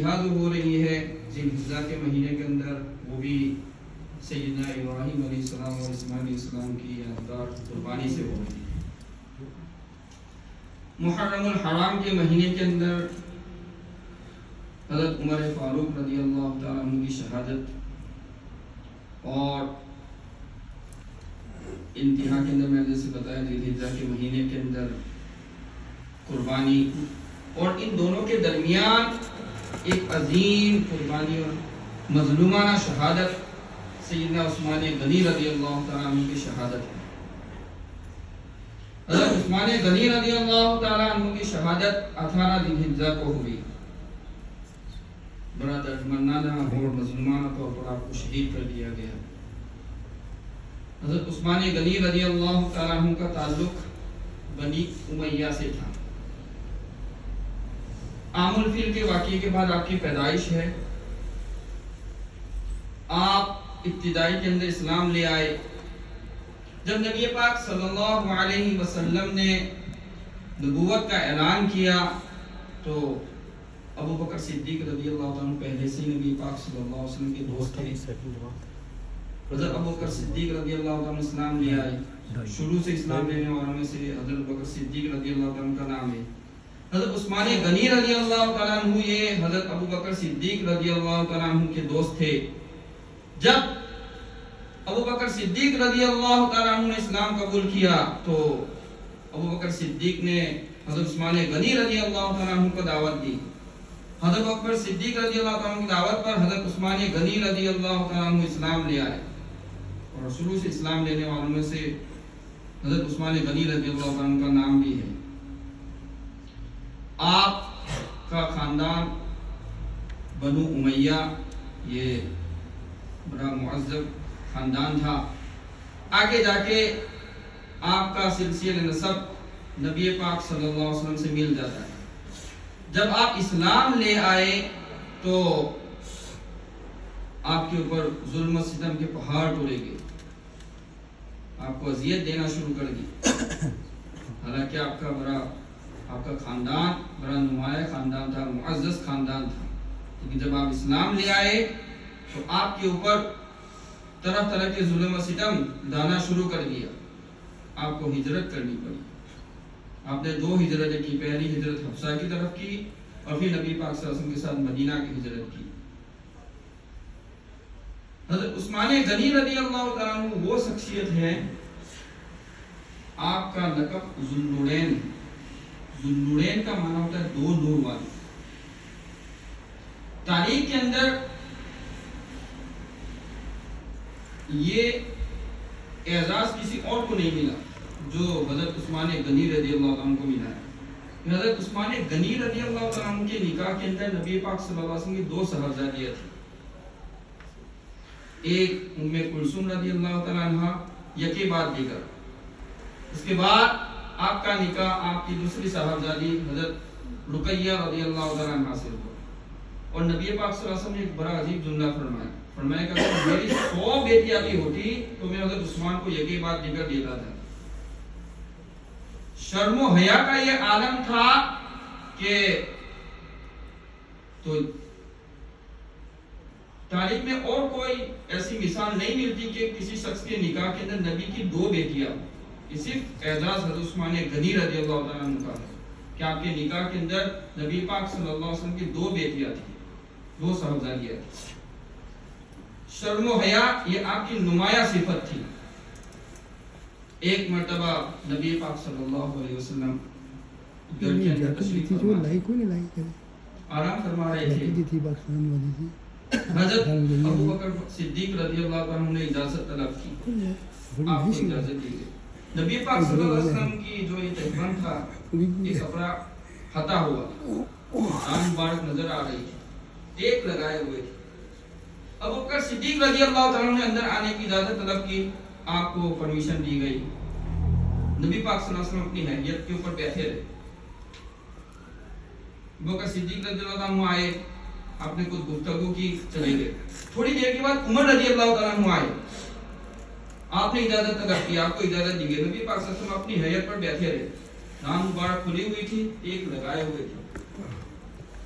جہاد ہو رہی ہے ذی الحجہ کے مہینے کے اندر، وہ بھی سیدنا ابراہیم علیہ السلام اور اسماعیل علیہ السلام کی یادگار قربانی سے ہو رہی ہے۔ محرم الحرام کے مہینے کے اندر حضرت عمر فاروق رضی اللہ تعالیٰ عنہ کی شہادت، اور انتہا کے اندر میں نے جیسے بتایا ذی الحجہ کے مہینے کے اندر قربانی، اور ان دونوں کے درمیان ایک عظیم قربانی اور مظلومانہ شہادت سیدنا عثمان غنی رضی اللہ تعالیٰ عنہ کی شہادت ہے۔ حضرت عثمان غنی رضی اللہ تعالیٰ عنہ کی شہادت 18 ذی الحجہ کو ہوئی۔ بڑا دردمندانہ اور مظلومانہ طور پر آپ کو شہید کر دیا گیا۔ حضرت عثمان غنی رضی اللہ تعالیٰ عنہ کا تعلق بنی امیہ سے تھا۔ عام الفیل کے واقعے کے بعد آپ کی پیدائش ہے، آپ ابتدائی کے اندر اسلام لے آئے۔ جب نبی پاک صلی اللہ علیہ وسلم نے نبوت کا اعلان کیا تو ابو بکر صدیق رضی اللہ عنہ پہلے سے ہی نبی پاک صلی اللہ علیہ وسلم کے دوست تھے۔ حضرت ابو بکر صدیق رضی اللہ عنہ اسلام لے آئے، شروع سے اسلام لینے والوں میں سے حضرت ابو بکر صدیق رضی اللہ عنہ کا نام ہے۔ حضرت عثمان غنی رضی اللہ تعالیٰ عنہ یہ حضرت ابو بکر صدیق رضی اللہ تعالیٰ عنہ کے دوست تھے۔ جب ابو بکر صدیق رضی اللہ تعالیٰ عنہ نے اسلام قبول کیا تو ابو بکر صدیق نے حضرت عثمان غنی رضی اللہ تعالیٰ عنہ کو دعوت دی۔ حضرت ابو بکر صدیق رضی اللہ تعالیٰ عنہ کی دعوت پر حضرت عثمان غنی رضی اللہ تعالیٰ عنہ اسلام لے آئے، اور شروع سے اسلام لینے والوں میں سے حضرت عثمان غنی رضی اللہ تعالیٰ عنہ کا نام بھی ہے۔ آپ کا خاندان بنو امیہ یہ بڑا معذب خاندان تھا۔ آگے جا کے آپ کا سلسلہ نسب نبی پاک صلی اللہ علیہ وسلم سے مل جاتا ہے۔ جب آپ اسلام لے آئے تو آپ کے اوپر ظلم و ستم کے پہاڑ ٹوٹے گئے، آپ کو اذیت دینا شروع کر دی۔ حالانکہ آپ کا خاندان بڑا نمایاں خاندان تھا، معزز خاندان تھا، لیکن جب آپ اسلام لے آئے تو آپ کے اوپر طرح طرح کے ظلم و ستم ڈالنا شروع کر دیا۔ آپ کو ہجرت کرنی پڑی۔ آپ نے 2 ہجرتیں کی، پہلی ہجرت حبشہ کی طرف کی اور پھر نبی پاک صلی اللہ علیہ وسلم کے ساتھ مدینہ کی ہجرت کی۔ حضرت عثمان غنی رضی اللہ تعالیٰ عنہ وہ شخصیت ہے، آپ کا لقب ذوالنورین، ذوالنورین کا معنی ہوتا ہے 2 نور والے۔ تاریخ کے اندر یہ اعزاز کسی اور کو نہیں ملا جو حضرت عثمان غنی رضی اللہ عنہ کو ملا ہے۔ حضرت عثمان غنی رضی اللہ عنہ کے نکاح کے اندر نبی پاک صلی اللہ علیہ وسلم کی 2 صاحبزادیاں تھیں، ایک ام کلثوم رضی اللہ تعالیٰ عنہ، یکے بعد دیگر۔ اس کے بعد آپ کا نکاح آپ کی دوسری صاحبزادی حضرت رقیہ رضی اللہ تعالیٰ عنہ سے ہوا، اور نبی پاک صلی اللہ علیہ وسلم نے ایک بڑا عجیب جملہ فرمایا کہ اگر میری 100 بیٹیاں بھی ہوتی تو میں حضرت عثمان کو یکے بعد دیگر دیتا تھا۔ شرم و حیا کا یہ عالم تھا کہ تو تاریخ میں اور کوئی ایسی مثال نہیں ملتی کہ کسی شخص کے نکاح کے اندر نبی کی 2 بیٹیاں، یہ صرف اعزاز حضرت عثمان غنی رضی اللہ تعالیٰ عنہ کا ہے کہ آپ کے نکاح کے اندر نبی پاک صلی اللہ علیہ وسلم کی 2 بیٹیاں تھیں، 2 صاحبزادیاں تھیں۔ شرم و حیا یہ آپ کی نمایاں صفت تھی۔ ایک مرتبہ نبی پاک صلی اللہ علیہ وسلم گھر کے اندر تشریف آرام فرما رہے تھے۔ حضرت ابو بکر صدیق رضی اللہ عنہ نے اجازت طلب کی، آپ کو اجازت دی گئی۔ نبی پاک صلی اللہ علیہ وسلم کی جو یہ تہبند تھا، یہ کپڑا پھٹا ہوا، آن مبارک نظر آ رہی تھی، ٹیپ لگائے ہوئے تھے۔ ابو بکر صدیق رضی اللہ تعالیٰ نے اندر آنے کی اجازت طلب کی، آپ کو پرمیشن دی گئی۔ نبی پاک صلی اللہ علیہ وسلم اپنی حیثیت کے اوپر بیٹھے رہے۔ ابو بکر صدیق رضی اللہ عنہ آئے، آپ نے کچھ گفتگو کی، چلے گئے۔ تھوڑی دیر کے بعد عمر رضی اللہ تعالیٰ عنہ آئے، آپ نے اجازت طلب کی، آپ کو اجازت دی گئی۔ نبی پاک صلی اللہ علیہ وسلم اپنی حیثیت پر بیٹھے رہے، دان مبارک کھلی ہوئی تھی، ایک لگائے ہوئے تھے۔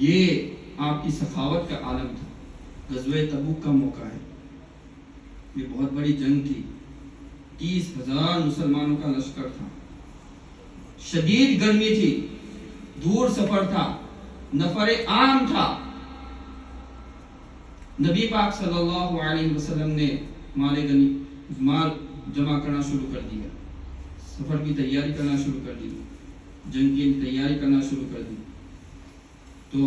یہ آپ کی سخاوت کا عالم تھا۔ غزوہ تبوک کا موقع ہے، یہ بہت بڑی جنگ تھی، 30,000 مسلمانوں کا لشکر تھا، شدید گرمی تھی، دور سفر تھا، نفر عام تھا۔ نبی پاک صلی اللہ علیہ وسلم نے مال جمع کرنا شروع کر دیا، سفر کی تیاری کرنا شروع کر دی، جنگ کی تیاری کرنا شروع کر دی۔ تو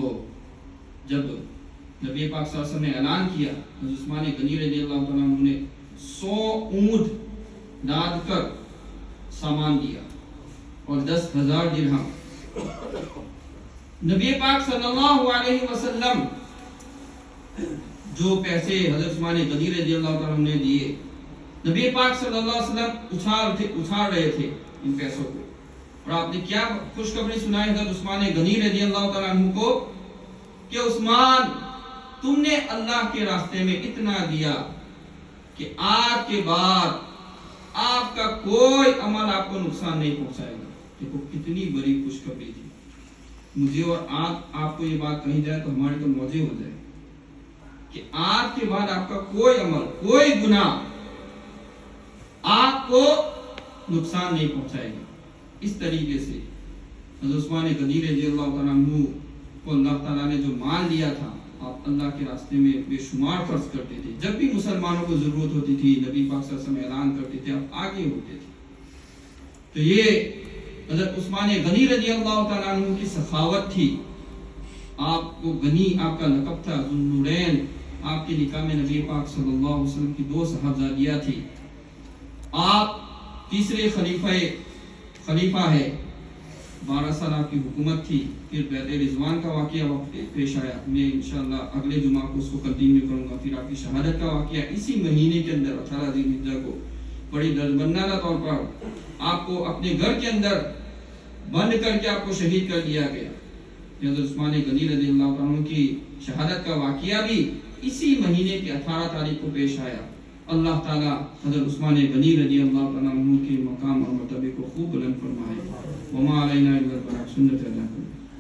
جب نبی پاک صلی اللہ علیہ وسلم نے اعلان کیا، حضرت عثمان غنی رضی اللہ تعالیٰ عنہ نے 100 اونٹ لاد کر سامان دیا اور 10,000 درہم۔ نبی پاک صلی اللہ علیہ وسلم جو پیسے حضرت عثمان غنی رضی اللہ تعالیٰ عنہ نے دیے، نبی پاک صلی اللہ علیہ وسلم اچھال رہے تھے ان پیسوں کو، اور آپ نے کیا خوشخبری سنائی حضرت عثمان غنی رضی اللہ تعالیٰ عنہ کو کہ عثمان تم نے اللہ کے راستے میں اتنا دیا کہ آج کے بعد آپ کا کوئی عمل آپ کو نقصان نہیں پہنچائے گا۔ دیکھو کتنی بڑی خوشخبری تھی۔ مجھے اور آپ کو یہ بات کہی جائے تو ہماری تو موجے ہو جائے کہ آج کے بعد آپ کا کوئی عمل، کوئی گناہ آپ کو نقصان نہیں پہنچائے گا۔ اس طریقے سے حضرت عثمان غنی رضی اللہ تعالیٰ عنہ کو اللہ تعالیٰ نے جو مال دیا تھا، آپ اللہ کے راستے میں بے شمار خرچ کرتے تھے۔ جب بھی مسلمانوں کو ضرورت ہوتی تھی، نبی پاک صلی اللہ علیہ وسلم اعلان کرتے تھے، آپ آگے ہوتے تھے۔ تو یہ حضرت عثمان غنی رضی اللہ تعالیٰ عنہ کی سخاوت تھی۔ آپ کو غنی آپ کا لقب تھا، ذو النورین۔ آپ کے نکاح میں نبی پاک صلی اللہ علیہ وسلم کی 2 صاحبزادیاں تھی۔ آپ تیسرے خلیفہ ہے، 12 سال آپ کی حکومت تھی۔ پھر بیعت رضوان کا واقعہ پیش آیا، میں انشاءاللہ اگلے جمعہ کو اس کو کنٹینیو کروں گا۔ پھر آپ کی شہادت کا واقعہ اسی مہینے کے اندر 18 ذی الحجہ کو بڑی دردمندانہ طور پر آپ کو اپنے گھر کے اندر بند کر کے آپ کو شہید کر دیا گیا۔ حضرت عثمان غنی رضی اللہ عنہ کی شہادت کا واقعہ بھی اسی مہینے کی 18 تاریخ کو پیش آیا۔ اللہ تعالیٰ حضرت عثمان غنی رضی اللہ تعالیٰ عنہ کے مقام اور مرتبے کو خوب بلند فرمائے۔ وما علینا الا البلاغ، سنت اللہ۔